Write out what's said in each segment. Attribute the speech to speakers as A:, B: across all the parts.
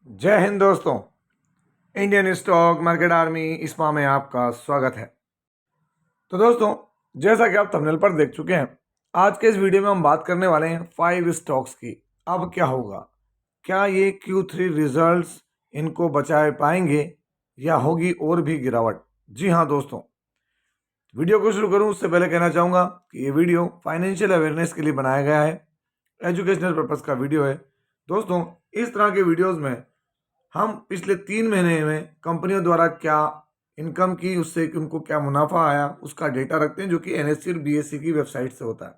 A: जय हिंद दोस्तों। Indian stock market army इस्मा में आपका स्वागत है। तो दोस्तों, जैसा कि आप थंबनेल पर देख चुके हैं, आज के इस वीडियो में हम बात करने वाले हैं 5 स्टॉक्स की। अब क्या होगा, क्या ये Q3 रिजल्ट्स इनको बचा पाएंगे या होगी और भी गिरावट। जी हाँ दोस्तों, वीडियो को शुरू करूं उससे पहले कहना चाहूँगा कि ये वीडियो फाइनेंशियल अवेयरनेस के लिए बनाया गया है, एजुकेशनल पर्पज़ का वीडियो है। दोस्तों, इस तरह के वीडियोज़ में हम पिछले 3 महीने में कंपनियों द्वारा क्या इनकम की, उससे उनको क्या मुनाफा आया, उसका डेटा रखते हैं, जो कि NSE और BSE की वेबसाइट से होता है।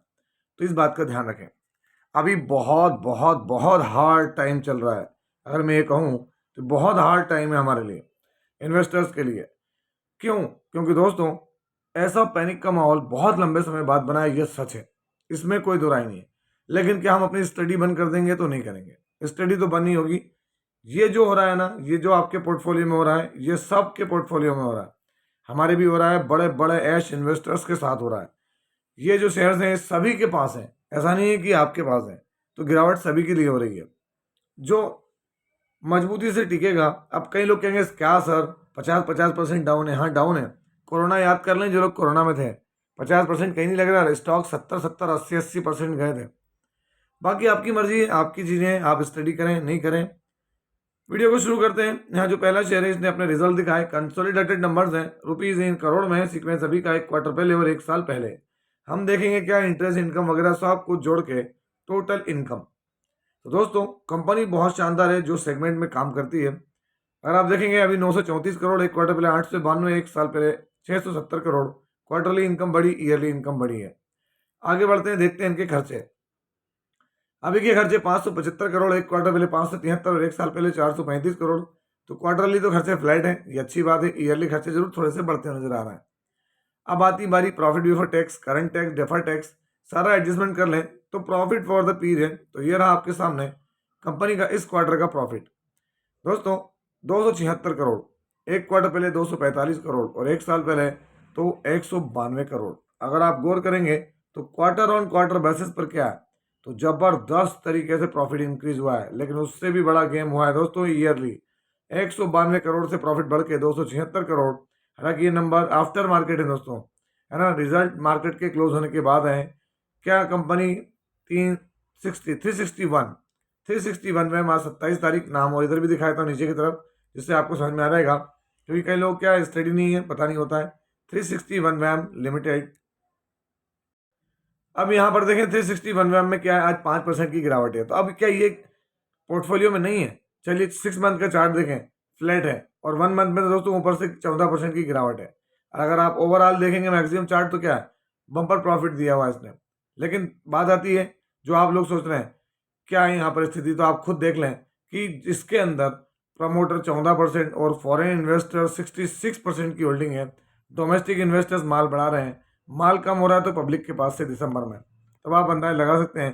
A: तो इस बात का ध्यान रखें। अभी बहुत बहुत बहुत हार्ड टाइम चल रहा है। अगर मैं ये कहूँ तो बहुत हार्ड टाइम है हमारे लिए, इन्वेस्टर्स के लिए। क्यों? क्योंकि दोस्तों, ऐसा पैनिक का माहौल बहुत लंबे समय बाद बना है, ये सच है, इसमें कोई दो राय नहीं है। लेकिन क्या हम अपनी स्टडी बंद कर देंगे? तो नहीं करेंगे। स्टडी तो बंद ही होगी। ये जो हो रहा है ना, ये जो आपके पोर्टफोलियो में हो रहा है, ये सब के पोर्टफोलियो में हो रहा है, हमारे भी हो रहा है, बड़े बड़े ऐश इन्वेस्टर्स के साथ हो रहा है। ये जो शेयर्स हैं सभी के पास हैं, ऐसा नहीं है कि आपके पास है। तो गिरावट सभी के लिए हो रही है। जो मजबूती से टिकेगा, अब कई लोग कहेंगे क्या सर 50% डाउन है। हाँ डाउन है। कोरोना याद कर लें, जो लोग कोरोना में थे, 50% कहीं नहीं लग रहा। स्टॉक 70-80% गए थे। बाकी आपकी मर्जी है, आपकी चीज़ें, आप स्टडी करें नहीं करें। वीडियो को शुरू करते हैं। यहाँ जो पहला शेयर है, इसने अपने रिजल्ट दिखाए, कंसोलिडेटेड नंबर्स हैं, रुपीज इन करोड़ में है, सीक्वेंस अभी का 1 क्वार्टर पहले और 1 साल पहले। हम देखेंगे क्या इंटरेस्ट इनकम वगैरह सब कुछ जोड़ के टोटल इनकम। तो दोस्तों, कंपनी बहुत शानदार है जो सेगमेंट में काम करती है। अगर आप देखेंगे, अभी 934 करोड़ 1 क्वार्टर पहले, 892 1 साल पहले, 670 करोड़ क्वार्टरली इनकम बढ़ी, ईयरली इनकम बढ़ी है। आगे बढ़ते हैं, देखते हैं इनके खर्चे। अभी के खर्चे 575 करोड़ 1 क्वार्टर पहले, 573 और 1 साल पहले 435 करोड़। तो क्वार्टरली तो खर्चे फ्लैट हैं, ये अच्छी बात है। ईयरली खर्चे जरूर थोड़े से बढ़ते नजर आ रहे हैं। अब आती बारी profit before tax, current tax, defer tax, सारा एडजस्टमेंट कर लें तो प्रॉफिट फॉर द पीरियड, तो ये रहा आपके सामने कंपनी का इस क्वार्टर का प्रॉफिट। दोस्तों, 276 करोड़, 1 क्वार्टर पहले 245 करोड़ और 1 साल पहले तो 192 करोड़। अगर आप गौर करेंगे तो क्वार्टर ऑन क्वार्टर बेसिस पर क्या है, तो जबरदस्त तरीके से प्रॉफिट इंक्रीज हुआ है। लेकिन उससे भी बड़ा गेम हुआ है दोस्तों ईयरली, 192 करोड़ से प्रॉफिट बढ़ के 276 करोड़। हालांकि ये नंबर आफ्टर मार्केट है दोस्तों, है ना, रिजल्ट मार्केट के क्लोज होने के बाद है। क्या कंपनी 361 में मार्च 27 तारीख नाम और इधर भी दिखाया था नीचे की तरफ, जिससे आपको समझ में आ जाएगा, क्योंकि कई लोग क्या स्टडी नहीं है, पता नहीं होता है। 361 मैम लिमिटेड। अब यहाँ पर देखें 361 मैम में क्या है, आज 5% की गिरावट है। तो अब क्या ये पोर्टफोलियो में नहीं है? चलिए 6 मंथ का चार्ट देखें, फ्लैट है, और 1 मंथ में तो दोस्तों ऊपर से 14% की गिरावट है। और अगर आप ओवरऑल देखेंगे मैक्सिमम चार्ट, तो क्या है, बम्पर प्रॉफिट दिया हुआ है इसने। लेकिन बात आती है, जो आप लोग सोच रहे हैं क्या है यहाँ पर स्थिति, तो आप खुद देख लें कि इसके अंदर प्रमोटर 14% और फॉरेन इन्वेस्टर 66% की होल्डिंग है। डोमेस्टिक इन्वेस्टर्स माल बढ़ा रहे हैं। माल कम हो रहा है तो पब्लिक के पास से दिसंबर में, तब आप अंदाजा लगा सकते हैं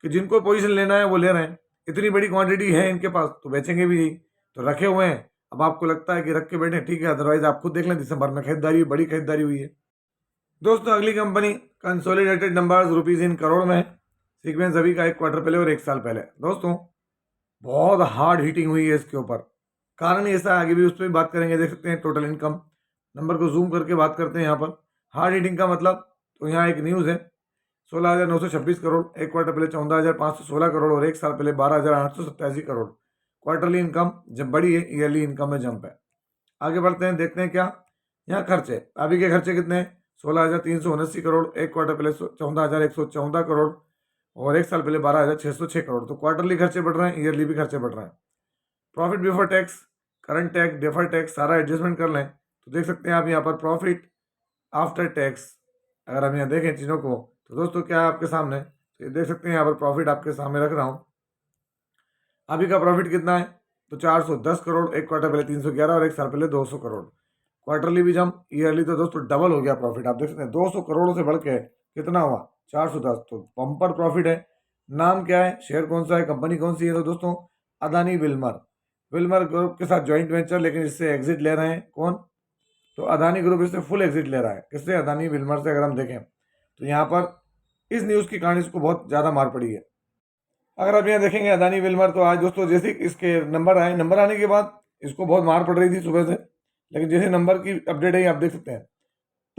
A: कि जिनको पोजीशन लेना है वो ले रहे हैं। इतनी बड़ी क्वांटिटी है इनके पास तो बेचेंगे भी यही, तो रखे हुए हैं। अब आपको लगता है कि रख के बैठे, ठीक है, अदरवाइज आप खुद देख लें, दिसंबर में खरीदारी, बड़ी खरीदारी हुई है। दोस्तों, अगली company consolidated numbers rupees in crore में है, सीक्वेंस अभी का 1 क्वार्टर पहले और 1 साल पहले। दोस्तों, बहुत हार्ड हिटिंग हुई है इसके ऊपर। कारण ऐसा है, आगे भी उस पर भी बात करेंगे। देख सकते हैं टोटल इनकम नंबर को जूम करके बात करते हैं यहाँ पर। हार्ड हिटिंग का मतलब, तो यहाँ एक न्यूज़ है, 16,926 करोड़ 1 क्वार्टर पहले, 14,516 करोड़ और 1 साल पहले 12,887 करोड़। क्वार्टरली इनकम जब बढ़ी है, ईयरली इनकम में जंप है। आगे बढ़ते हैं, देखते हैं क्या यहाँ खर्चे। अभी के खर्चे कितने हैं? 16,379 करोड़ 1 क्वार्टर पहले, 14,114 करोड़ और 1 साल पहले 12,606 करोड़। तो क्वार्टरली खर्चे बढ़ रहे हैं, ईयरली भी खर्चे बढ़ रहे हैं। Profit before tax, current tax, defer tax, सारा एडजस्टमेंट कर लें तो देख सकते हैं आप यहाँ पर प्रॉफिट आफ्टर टैक्स। अगर हम यहाँ देखें चीज़ों को, तो दोस्तों क्या है आपके सामने, तो ये देख सकते हैं यहाँ पर प्रॉफिट आपके सामने रख रहा हूँ। अभी का प्रॉफिट कितना है, तो 410 करोड़ 1 क्वार्टर पहले, 311 और 1 साल पहले 200 करोड़। क्वार्टरली भी जम, ईयरली तो दोस्तों डबल हो गया प्रॉफिट। आप देख सकते हैं 200 करोड़ से बढ़ के कितना हुआ, 410। तो बम्पर प्रॉफिट है। नाम क्या है, शेयर कौन सा है, कंपनी कौन सी है, तो दोस्तों अदानी विल्मर। विल्मर ग्रुप के साथ जॉइंट वेंचर, लेकिन इससे एग्जिट ले रहे हैं कौन, तो अदानी ग्रुप इससे फुल एग्जिट ले रहा है। किससे? अदानी विल्मर से। अगर हम देखें तो यहाँ पर इस न्यूज़ की कहानी इसको बहुत ज़्यादा मार पड़ी है। अगर आप यहाँ देखेंगे अदानी विल्मर, तो आज दोस्तों जैसे इसके नंबर आए, नंबर आने के बाद इसको बहुत मार पड़ रही थी सुबह से, लेकिन जैसे नंबर की अपडेट है आप देख सकते हैं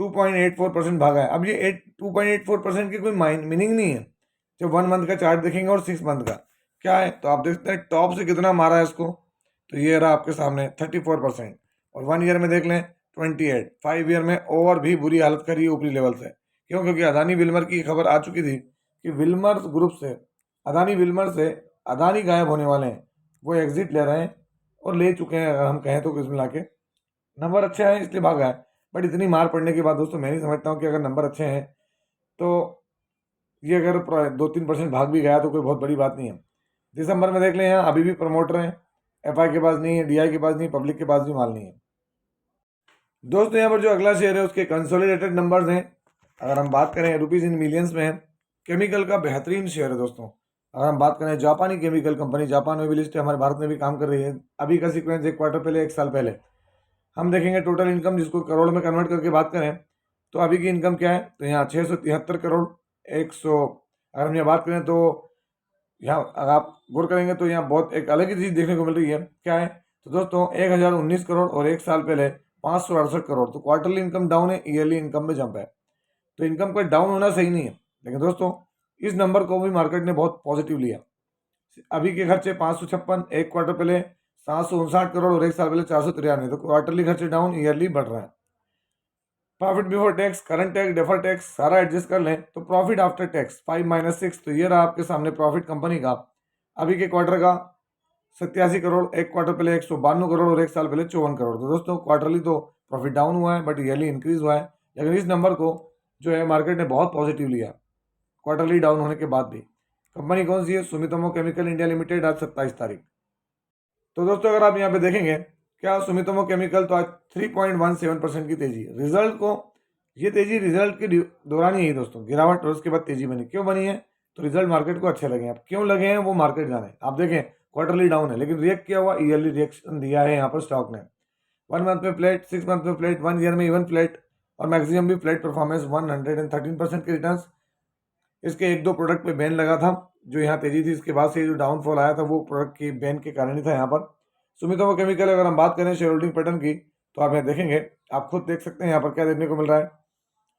A: 2.84% भागा है। अब ये 2.84% की कोई मीनिंग नहीं है जब 1 मंथ का चार्ट देखेंगे और 6 मंथ का क्या है, तो आप देख सकते हैं टॉप से कितना मारा है इसको। तो ये रहा आपके सामने 34%, और 1 ईयर में देख लें 28, 5 ईयर में और भी बुरी हालत करी है ऊपरी लेवल से। क्यों? क्योंकि अदानी विल्मर की खबर आ चुकी थी कि विल्मर ग्रुप से, अदानी विल्मर से अदानी गायब होने वाले हैं, वो एग्जिट ले रहे हैं और ले चुके हैं अगर हम कहें तो। कुछ मिला के नंबर अच्छे हैं इसलिए भागा है, बट इतनी मार पड़ने के बाद दोस्तों मैं नहीं समझता हूँ कि अगर नंबर अच्छे हैं तो ये अगर 2-3% भाग भी गया तो कोई बहुत बड़ी बात नहीं है। दिसंबर में देख लें यहाँ अभी भी प्रमोटर हैं, एफआई के पास नहीं है, डीआई के पास नहीं, पब्लिक के पास भी माल नहीं है। दोस्तों यहाँ पर जो अगला शेयर है उसके कंसोलिडेटेड नंबर्स हैं, अगर हम बात करें रुपीज़ इन मिलियंस में है। केमिकल का बेहतरीन शेयर है दोस्तों। अगर हम बात करें जापानी केमिकल कंपनी, जापान में भी लिस्ट है, हमारे भारत में भी काम कर रही है। अभी का सीक्वेंस 1 क्वार्टर पहले, 1 साल पहले हम देखेंगे टोटल इनकम, जिसको करोड़ में कन्वर्ट करके बात करें तो अभी की इनकम क्या है, तो यहाँ 673 करोड़ 100। अगर हम यहाँ बात करें तो यहाँ अगर आप गौर करेंगे तो यहाँ बहुत एक अलग ही चीज़ देखने को मिल रही है। क्या है? तो दोस्तों 1019 करोड़ और 1 साल पहले 568 करोड़। तो क्वार्टरली इनकम डाउन है, ईयरली इनकम में जंप है। तो इनकम का डाउन होना सही नहीं है, लेकिन दोस्तों इस नंबर को भी मार्केट ने बहुत पॉजिटिव लिया। अभी के खर्चे 556, 1 क्वार्टर पहले 759 करोड़ और 1 साल पहले 493। तो क्वार्टरली खर्चे डाउन, ईयरली बढ़ रहा है। Profit before tax, current tax, defer tax सारा एडजस्ट कर लें तो प्रॉफिट आफ्टर टैक्स 5 - 6। तो ये रहा आपके सामने प्रॉफिट कंपनी का अभी के क्वार्टर का 87 करोड़, 1 क्वार्टर पहले 192 करोड़ और 1 साल पहले 54 करोड़। तो दोस्तों क्वार्टरली तो प्रॉफिट डाउन हुआ है, बट ईयरली इंक्रीज हुआ है। लेकिन इस नंबर को जो है मार्केट ने बहुत पॉजिटिव लिया क्वार्टरली डाउन होने के बाद भी। कंपनी कौन सी है? सुमितोमो केमिकल इंडिया लिमिटेड, आज 27 तारीख। तो दोस्तों अगर आप यहाँ पे देखेंगे क्या सुमितोमो केमिकल, तो आज 3.17% की तेजी। रिजल्ट को ये तेजी रिजल्ट के दौरान ही है दोस्तों, गिरावट और उसके बाद तेजी बनी। क्यों बनी है? तो रिजल्ट मार्केट को अच्छे लगे हैं। अब क्यों लगे हैं वो मार्केट जाने। आप देखें क्वार्टरली डाउन है, लेकिन रिएक्ट किया हुआ, ईयरली रिएक्शन दिया है यहाँ पर स्टॉक ने। 1 मंथ में फ्लैट, 6 मंथ में फ्लैट, 1 ईयर में इवन फ्लैट, और मैक्सिमम भी फ्लैट परफॉर्मेंस, 113% के रिटर्न। इसके 1-2 प्रोडक्ट पे बैन लगा था, जो यहाँ तेजी थी, इसके बाद से जो डाउनफॉल आया था वो प्रोडक्ट की बैन के कारण ही था यहाँ पर। सुमितोमो केमिकल अगर हम बात करें शेयर होल्डिंग पैटर्न की, तो आप यहाँ देखेंगे, आप खुद देख सकते हैं यहाँ पर क्या देखने को मिल रहा है।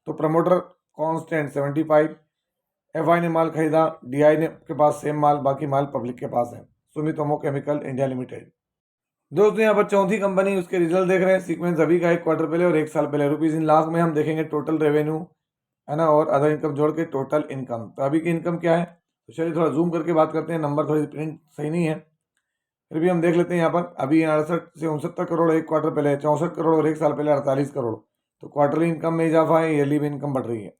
A: तो प्रमोटर कांस्टेंट 75, एफआई ने माल खरीदा, डीआई ने के पास सेम माल, बाकी माल पब्लिक के पास है। Sumitomo chemical India limited. दोस्तों यहाँ पर चौथी कंपनी, उसके रिजल्ट देख रहे हैं। सीक्वेंस अभी का 1 क्वार्टर पहले और 1 साल पहले। रुपीज़ इन लाख में हम देखेंगे टोटल रेवेन्यू, है ना, और अदर इनकम जोड़ के टोटल इनकम। तो अभी की इनकम क्या है, तो चलिए थोड़ा जूम करके बात करते हैं। नंबर थोड़ी प्रिंट सही नहीं है, फिर भी हम देख लेते हैं। यहाँ पर अभी 68 से 69 करोड़ 1 क्वार्टर पहले, 64 करोड़ और 1 साल पहले 48 करोड़। तो क्वार्टरली इनकम में इजाफा है, ईयरली भी इनकम बढ़ रही है।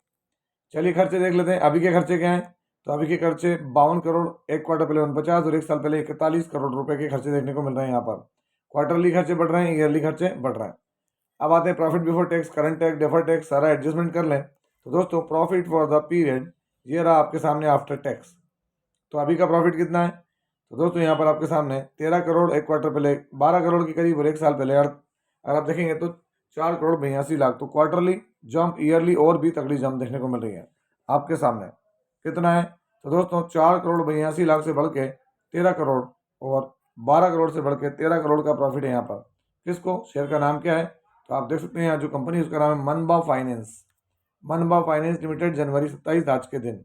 A: चलिए खर्चे देख लेते हैं, अभी के खर्चे क्या हैं। तो अभी के खर्चे 52 करोड़, 1 क्वार्टर पहले 49 और 1 साल पहले 41 करोड़ रुपए के खर्चे देखने को मिल रहे हैं यहाँ पर। क्वार्टरली खर्चे बढ़ रहे हैं, ईयरली खर्चे बढ़ रहे हैं। अब आते हैं profit before tax, current tax, defer tax, सारा एडजस्टमेंट कर लें तो दोस्तों प्रॉफिट फॉर द पीरियड ये रहा आपके सामने आफ्टर टैक्स। तो अभी का प्रॉफिट कितना है, तो दोस्तों यहाँ पर आपके सामने 13 करोड़, 1 क्वार्टर पहले 12 करोड़ के करीब और 1 साल पहले अगर आप देखेंगे तो 4 करोड़ 82 लाख। तो क्वार्टरली जंप, ईयरली और भी तगड़ी जंप देखने को मिल रही है आपके सामने। कितना है, तो दोस्तों 4 करोड़ 82 लाख से बढ़ के 13 करोड़ और 12 करोड़ से बढ़ के 13 करोड़ का प्रॉफिट है यहाँ पर। किसको? शेयर का नाम क्या है, तो आप देख सकते हैं यहाँ जो कंपनी उसका नाम है मनबा फाइनेंस। मनबा फाइनेंस लिमिटेड, जनवरी 27 आज के दिन।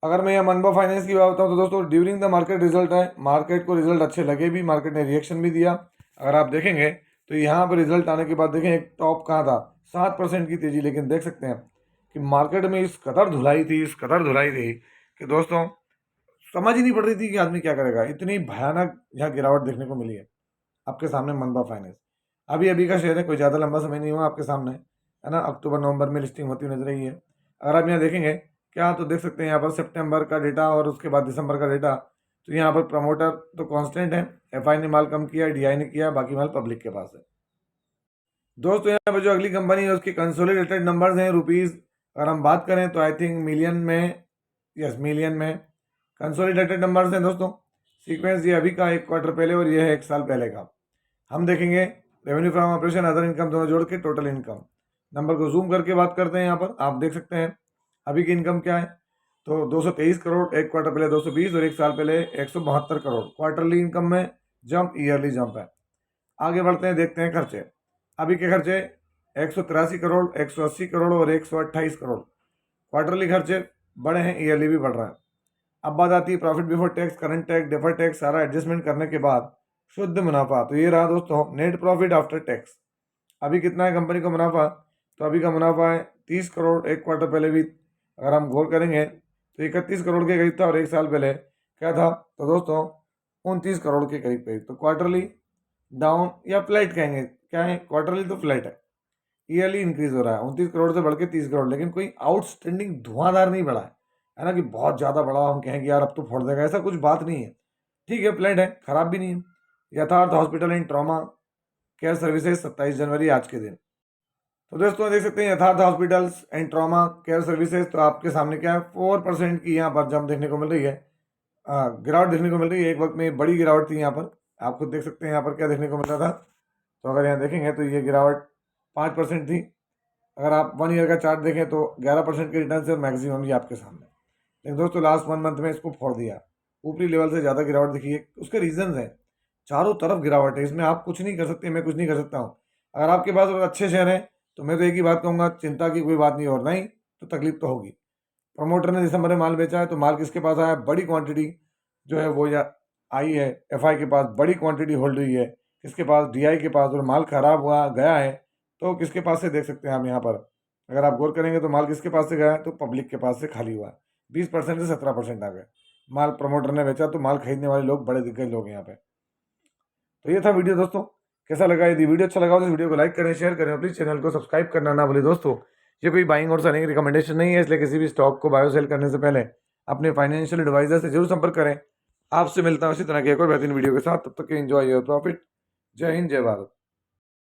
A: अगर मैं यहाँ मनबा फाइनेंस की बात बताऊँ तो दोस्तों ड्यूरिंग द मार्केट रिजल्ट है, मार्केट को रिजल्ट अच्छे लगे भी, मार्केट ने रिएक्शन भी दिया। अगर आप देखेंगे तो यहाँ पर रिजल्ट आने के बाद देखें एक टॉप कहाँ था, 7% की तेजी। लेकिन देख सकते हैं कि मार्केट में इस कदर धुलाई थी, इस कदर धुलाई थी कि दोस्तों समझ ही नहीं पड़ रही थी कि आदमी क्या करेगा। इतनी भयानक यहाँ गिरावट देखने को मिली है आपके सामने मनबा फाइनेंस। अभी अभी का शेयर है, कोई ज़्यादा लंबा समय नहीं हुआ आपके सामने, है ना। अक्टूबर नवंबर में लिस्टिंग होती नजर आई है। अगर आप यहाँ देखेंगे क्या, तो देख सकते हैं यहाँ पर सितंबर का डेटा और उसके बाद दिसंबर का डेटा। तो यहाँ पर प्रमोटर तो कांस्टेंट है, एफआई ने माल कम किया, डीआई ने किया, बाकी माल पब्लिक के पास है। दोस्तों यहाँ पर जो अगली कंपनी है उसके कंसोलिडेटेड नंबर्स हैं रुपीज़। अगर हम बात करें तो आई थिंक मिलियन में, यस मिलियन में कंसोलिडेटेड नंबर्स हैं दोस्तों। सीक्वेंस ये अभी का 1 क्वार्टर पहले और ये है 1 साल पहले का। हम देखेंगे revenue from operation, other income दोनों जोड़ के टोटल इनकम। नंबर को जूम करके बात करते हैं, यहाँ पर आप देख सकते हैं अभी की इनकम क्या है। तो 223 करोड़, एक क्वार्टर पहले 220 और एक साल पहले 172 करोड़। क्वार्टरली इनकम में जंप, ईयरली जंप है। आगे बढ़ते हैं, देखते हैं खर्चे। अभी के खर्चे 183 करोड़, 180 करोड़ और 128 करोड़। क्वार्टरली खर्चे बड़े हैं, ईयरली भी बढ़ रहा है। अब बात आती है profit before tax, current tax, deferred tax, सारा एडजस्टमेंट करने के बाद शुद्ध मुनाफा। तो ये रहा दोस्तों नेट प्रॉफिट आफ्टर टैक्स। अभी कितना है कंपनी को मुनाफा? तो अभी का मुनाफा है 30 करोड़। एक क्वार्टर पहले भी अगर हम गौर करेंगे तो 31 करोड़ के करीब था और एक साल पहले क्या था? तो दोस्तों 29 करोड़ के करीब करीब। तो क्वार्टरली डाउन या फ्लैट कहेंगे, क्या है क्वार्टरली तो फ्लैट है। ईयरली इंक्रीज हो रहा है 29 करोड़ से बढ़ के 30 करोड़, लेकिन कोई आउटस्टैंडिंग धुआंधार नहीं बढ़ा है ना, कि बहुत ज़्यादा बढ़ा हम कहें कि यार अब तो फोड़ देगा, ऐसा कुछ बात नहीं है। ठीक है, फ्लैट है, खराब भी नहीं है। यथार्थ hospital and trauma care services 27 जनवरी आज के दिन। तो दोस्तों देख सकते हैं यथार्थ hospitals and trauma care services, तो आपके सामने क्या है 4% की यहाँ पर जंप देखने को मिल रही है, गिरावट देखने को मिल रही है। एक वक्त में बड़ी गिरावट थी यहाँ पर, आप खुद देख सकते हैं यहाँ पर क्या देखने को मिल रहा था। तो अगर यहाँ देखेंगे तो ये गिरावट 5% थी। अगर आप 1 ईयर का चार्ट देखें तो 11% के रिटर्न से मैक्सिमम ये आपके सामने। लेकिन दोस्तों लास्ट 1 मंथ में इसको फोड़ दिया, ऊपरी लेवल से ज़्यादा गिरावट दिखी है। उसके रीजंस हैं, चारों तरफ गिरावट है, इसमें आप कुछ नहीं कर सकते, मैं कुछ नहीं कर सकता हूँ। अगर आपके पास अगर अच्छे शेयर हैं तो मैं तो एक ही बात कहूँगा, चिंता की कोई बात नहीं, और नहीं तो तकलीफ तो होगी। प्रमोटर ने दिसंबर में माल बेचा है, तो माल किसके पास आया? बड़ी क्वांटिटी जो है वो या आई है एफआई के पास, बड़ी क्वांटिटी होल्ड हुई है किसके पास? डीआई के पास। और माल खराब हुआ गया है तो किसके पास से? देख सकते हैं हम यहाँ पर, अगर आप गौर करेंगे तो माल किसके पास से गया है? तो पब्लिक के पास से खाली हुआ है। 20% से 17% आ गए। माल प्रमोटर ने बेचा तो माल खरीदने वाले लोग बड़े दिग्गज लोग हैं यहाँ पे। तो ये था वीडियो दोस्तों, कैसा लगा? यदि वीडियो अच्छा लगा तो इस वीडियो को लाइक करें, शेयर करें, प्लीज चैनल को सब्सक्राइब करना ना भूलें दोस्तों। ये कोई बाइंग और सेलिंग रिकमेंडेशन नहीं है, इसलिए किसी भी स्टॉक को बाय और सेल करने से पहले अपने फाइनेंशियल एडवाइजर से जरूर संपर्क करें। आपसे मिलता हूं इसी तरह की एक और बेहतरीन वीडियो के साथ, तब तक के एंजॉय योर प्रॉफिट। जय हिंद, जय भारत।